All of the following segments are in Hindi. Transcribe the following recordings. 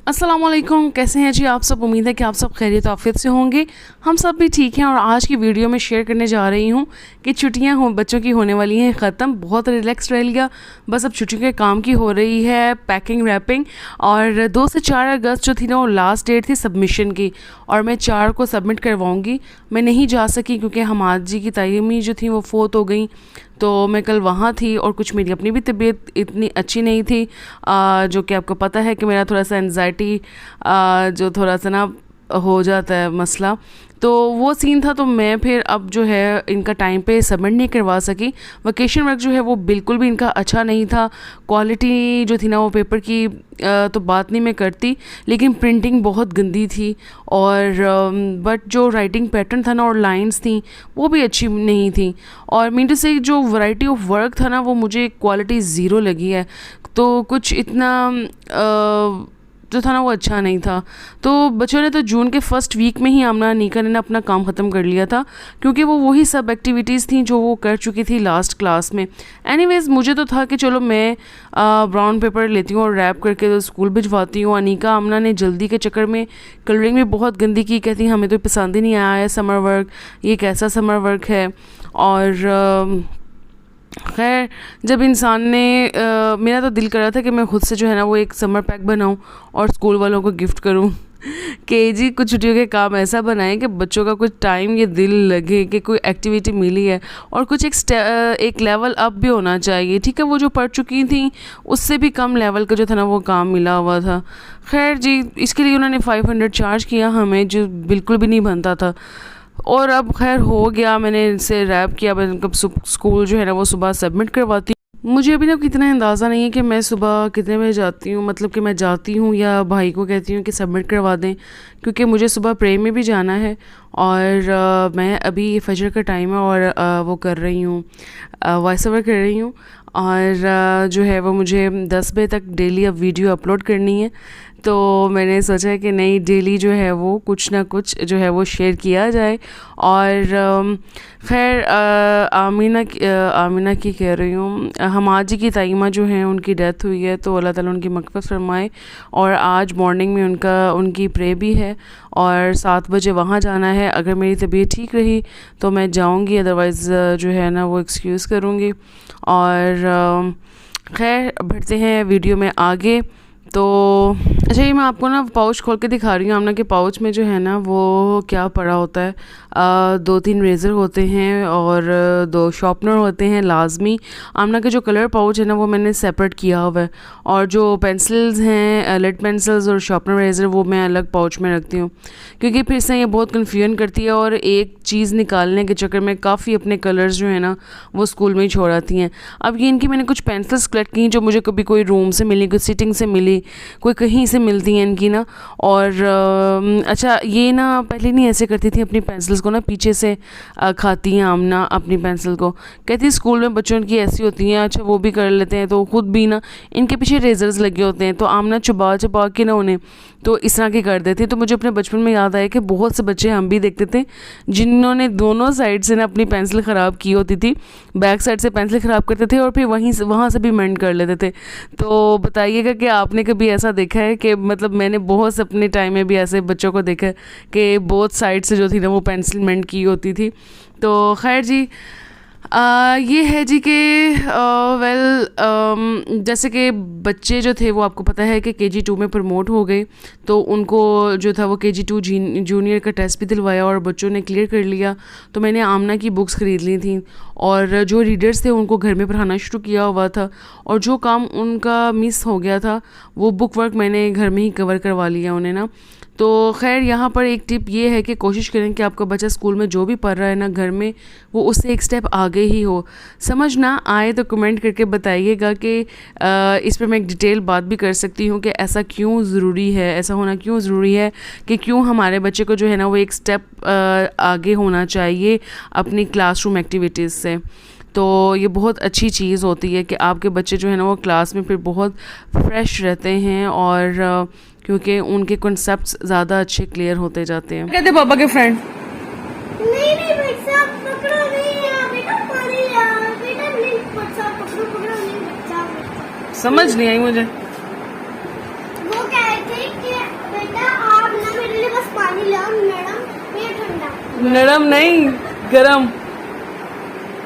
अस्सलाम वालेकुम, कैसे हैं जी आप सब। उम्मीद है कि आप सब खैरियत आफियत से होंगे। हम सब भी ठीक हैं और आज की वीडियो में शेयर करने जा रही हूँ कि छुट्टियाँ हो बच्चों की होने वाली हैं ख़त्म। बहुत रिलैक्स रह लिया, बस अब छुट्टियों के काम की हो रही है पैकिंग रैपिंग। और 2 से 4 अगस्त जो थी ना वो लास्ट डेट थी सबमिशन की, और मैं 4 को सबमिट करवाऊँगी। मैं नहीं जा सकी क्योंकि हमाद जी की तायमी जो थी वो फोत हो गई, तो मैं कल वहाँ थी और कुछ मेरी अपनी भी तबीयत इतनी अच्छी नहीं थी, जो कि आपको पता है कि मेरा थोड़ा सा एंजाइटी जो थोड़ा सा ना हो जाता है मसला, तो वो सीन था। तो मैं फिर अब जो है इनका टाइम पे सबमिट नहीं करवा सकी। वोकेशन वर्क जो है वो बिल्कुल भी इनका अच्छा नहीं था। क्वालिटी जो थी ना वो पेपर की तो बात नहीं मैं करती, लेकिन प्रिंटिंग बहुत गंदी थी। और बट जो राइटिंग पैटर्न था ना और लाइंस थी वो भी अच्छी नहीं थी। और मीन टू से जो वैरायटी ऑफ वर्क था ना वो मुझे क्वालिटी ज़ीरो लगी है। तो कुछ इतना जो था ना वो अच्छा नहीं था। तो बच्चों ने तो जून के फर्स्ट वीक में ही आमना नीका ने अपना काम ख़त्म कर लिया था, क्योंकि वो वही सब एक्टिविटीज़ थी जो वो कर चुकी थी लास्ट क्लास में। एनीवेज़ मुझे तो था कि चलो मैं ब्राउन पेपर लेती हूँ और रैप करके तो स्कूल भिजवाती हूँ। अनीका आमना ने जल्दी के चक्कर में कलरिंग भी बहुत गंदी की, कहती हमें तो पसंद ही नहीं आया है समर वर्क, ये कैसा समर वर्क है। और खैर जब इंसान ने मेरा तो दिल कर रहा था कि मैं खुद से जो है ना वो एक समर पैक बनाऊं और स्कूल वालों को गिफ्ट करूं कि कुछ छुट्टियों के काम ऐसा बनाएं कि बच्चों का कुछ टाइम ये दिल लगे कि कोई एक्टिविटी मिली है, और कुछ एक लेवल अप भी होना चाहिए। ठीक है, वो जो पढ़ चुकी थी उससे भी कम लेवल का जो था ना वो काम मिला हुआ था। खैर जी, इसके लिए उन्होंने 500 चार्ज किया हमें, जो बिल्कुल भी नहीं बनता था। और अब खैर हो गया, मैंने इनसे रैप किया। मैं कब स्कूल जो है ना वो सुबह सबमिट करवाती हूँ। मुझे अभी ना कितना अंदाज़ा नहीं है कि मैं सुबह कितने बजे जाती हूँ, मतलब कि मैं जाती हूँ या भाई को कहती हूँ कि सबमिट करवा दें, क्योंकि मुझे सुबह प्रे में भी जाना है। और मैं अभी फजर का टाइम है और वो कर रही हूँ, वॉइस ओवर कर रही हूँ। और जो है वो मुझे 10 बजे तक डेली अब वीडियो अपलोड करनी है। तो मैंने सोचा है कि नहीं, डेली जो है वो कुछ ना कुछ जो है वो शेयर किया जाए। और खैर आमिना की कह रही हूँ, हमाद जी की ताईमा जो हैं उनकी डेथ हुई है, तो अल्लाह ताला उनकी मग़फ़िरत फरमाए। और आज मॉर्निंग में उनकी प्रे भी है और 7 बजे वहाँ जाना है। अगर मेरी तबीयत ठीक रही तो मैं जाऊँगी, अदरवाइज़ जो है ना वो एक्सक्यूज़ करूँगी। और खैर बढ़ते हैं वीडियो में आगे। तो अच्छा, ये मैं आपको ना पाउच खोल के दिखा रही हूँ। आमना के पाउच में जो है ना वो क्या पड़ा होता है, 2-3 रेज़र होते हैं और 2 शॉर्पनर होते हैं लाजमी। आमना के जो कलर पाउच है ना वो मैंने सेपरेट किया हुआ है, और जो पेंसिल्स हैं लेड पेंसिल्स और शॉर्पनर रेज़र वो मैं अलग पाउच में रखती हूँ, क्योंकि फिर से ये बहुत कन्फ्यूजन करती है और एक चीज़ निकालने के चक्कर में काफ़ी अपने कलर्स जो है ना वो स्कूल में ही छोड़ आती हैं। अब ये इनकी मैंने कुछ पेंसिल्स कलेक्ट की जो मुझे कभी कोई रूम से मिली, कोई सिटिंग से मिली, कोई कहीं से मिलती हैं इनकी ना। और अच्छा, ये ना पहले नहीं ऐसे करती थी, अपनी पेंसिल्स को ना पीछे से खाती हैं आमना अपनी पेंसिल को, कहती है स्कूल में बच्चों की ऐसी होती हैं। अच्छा, वो भी कर लेते हैं, तो ख़ुद भी ना इनके पीछे रेजर्स लगे होते हैं, तो आमना चबा चबा के ना उन्हें तो इस तरह की कर देती। तो मुझे अपने बचपन में याद आया कि बहुत से बच्चे हम भी देखते थे जिन्होंने दोनों साइड से ना अपनी पेंसिल ख़राब की होती थी, बैक साइड से पेंसिल ख़राब करते थे और फिर वहाँ से भी मेंड कर लेते थे। तो बताइएगा कि आपने कभी ऐसा देखा है कि, मतलब मैंने बहुत से अपने टाइम में भी ऐसे बच्चों को देखा है कि बोथ साइड से जो थी ना वो पेंसिल मेंड की होती थी। तो खैर जी, ये है जी कि जैसे कि बच्चे जो थे वो आपको पता है कि KG 2 में प्रमोट हो गए, तो उनको जो था वो KG 2 जूनियर का टेस्ट भी दिलवाया और बच्चों ने क्लियर कर लिया। तो मैंने आमना की बुक्स ख़रीद ली थी और जो रीडर्स थे उनको घर में पढ़ाना शुरू किया हुआ था, और जो काम उनका मिस हो गया था वो बुक वर्क मैंने घर में ही कवर करवा लिया उन्हें ना। तो खैर यहाँ पर एक टिप ये है कि कोशिश करें कि आपका बच्चा स्कूल में जो भी पढ़ रहा है ना घर में वो उससे एक स्टेप आगे ही हो। समझ ना आए तो कमेंट करके बताइएगा कि इस पर मैं एक डिटेल बात भी कर सकती हूँ कि ऐसा क्यों ज़रूरी है, ऐसा होना क्यों ज़रूरी है कि क्यों हमारे बच्चे को जो है ना वो एक स्टेप आगे होना चाहिए अपनी क्लासरूम एक्टिविटीज़ से। तो ये बहुत अच्छी चीज़ होती है कि आपके बच्चे जो है ना वो क्लास में फिर बहुत फ्रेश रहते हैं, और क्योंकि उनके कॉन्सेप्ट्स ज़्यादा अच्छे क्लियर होते जाते हैं। कहते पापा के फ्रेंड नहीं नहीं भाई साहब, पकड़ो नहीं यार, बेटा पानी यार, बेटा नहीं, बच्चा पकड़ो, पकड़ो नहीं, बच्चा समझ नहीं आई मुझे। वो कह रहे थे कि पानी ले आओ मैडम, ये ठंडा। नरम नहीं, गरम,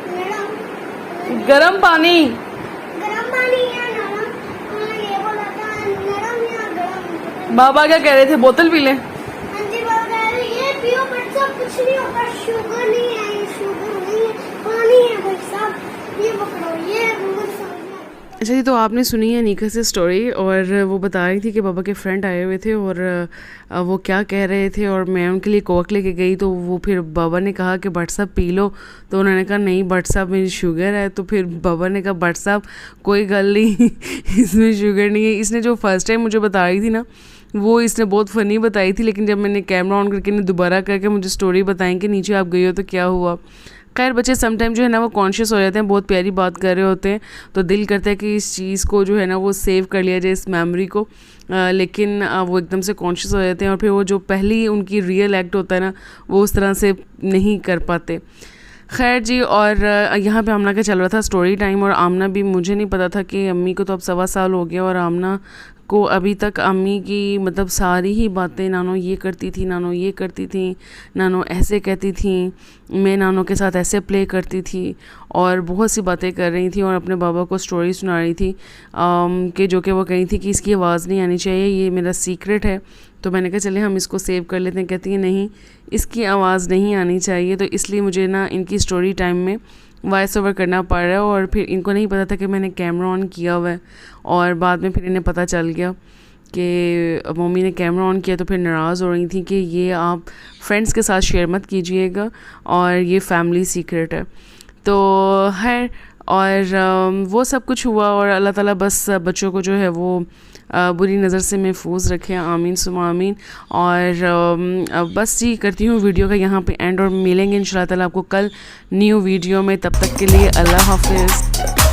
मैडम गरम पानी। गरम पानी या नरम? उन्होंने ये बोला था नरम या गरम। बाबा क्या कह रहे थे, बोतल पी ले? हाँ जी बाबा कह रहे ये पियो भाई साहब, कुछ नहीं होगा, शुगर नहीं है, ये शुगर नहीं है, पानी है भाई साहब, ये पकड़ो, ये मुझे समझ में आया। अच्छा जी, तो आपने सुनी है नीका से स्टोरी, और वो बता रही थी कि बाबा के फ्रेंड आए हुए थे और वो क्या कह रहे थे, और मैं उनके लिए कोक लेके गई, तो वो फिर बाबा ने कहा कि भट्ट साहब पी लो, तो उन्होंने कहा नहीं भट्ट साहब मेरी शुगर है, तो फिर बाबा ने कहा भट्ट साहब कोई गल नहीं इसमें शुगर नहीं है। इसने जो फर्स्ट टाइम मुझे बता रही थी ना, वो इसने बहुत फ़नी बताई थी, लेकिन जब मैंने कैमरा ऑन करके दोबारा करके मुझे स्टोरी बताएं कि नीचे आप गई हो तो क्या हुआ। खैर बच्चे समटाइम जो है ना वो कॉन्शियस हो जाते हैं, बहुत प्यारी बात कर रहे होते हैं, तो दिल करता है कि इस चीज़ को जो है ना वो सेव कर लिया जाए, इस मेमोरी को, लेकिन वो एकदम से कॉन्शियस हो जाते हैं, और फिर वो जो पहली उनकी रियल एक्ट होता है ना वो उस तरह से नहीं कर पाते। खैर जी, और यहाँ पे आमना का चल रहा था स्टोरी टाइम, और आमना भी, मुझे नहीं पता था कि अम्मी को तो अब 1.25 साल हो गया, और आमना को अभी तक अम्मी की मतलब सारी ही बातें, नानो ये करती थी, नानो ये करती थी, नानो ऐसे कहती थी, मैं नानो के साथ ऐसे प्ले करती थी, और बहुत सी बातें कर रही थी, और अपने बाबा को स्टोरी सुना रही थी कि जो कि वो कही थी कि इसकी आवाज़ नहीं आनी चाहिए, ये मेरा सीक्रेट है। तो मैंने कहा चले हम इसको सेव कर लेते हैं। कहती है नहीं, इसकी आवाज़ नहीं आनी चाहिए, तो इसलिए मुझे ना इनकी स्टोरी टाइम में वॉइस ओवर करना पड़ रहा है, और फिर इनको नहीं पता था कि मैंने कैमरा ऑन किया हुआ है, और बाद में फिर इन्हें पता चल गया कि मम्मी ने कैमरा ऑन किया, तो फिर नाराज़ हो रही थी कि ये आप फ्रेंड्स के साथ शेयर मत कीजिएगा, और ये फैमिली सीक्रेट है। तो है, और वो सब कुछ हुआ, और अल्लाह ताला बस बच्चों को जो है वो बुरी नज़र से महफूज रखें, आमीन सुमा आमीन। और बस जी करती हूँ वीडियो का यहाँ पे एंड, और मिलेंगे इंशाल्लाह ताला आपको कल न्यू वीडियो में। तब तक के लिए अल्लाह हाफिज़।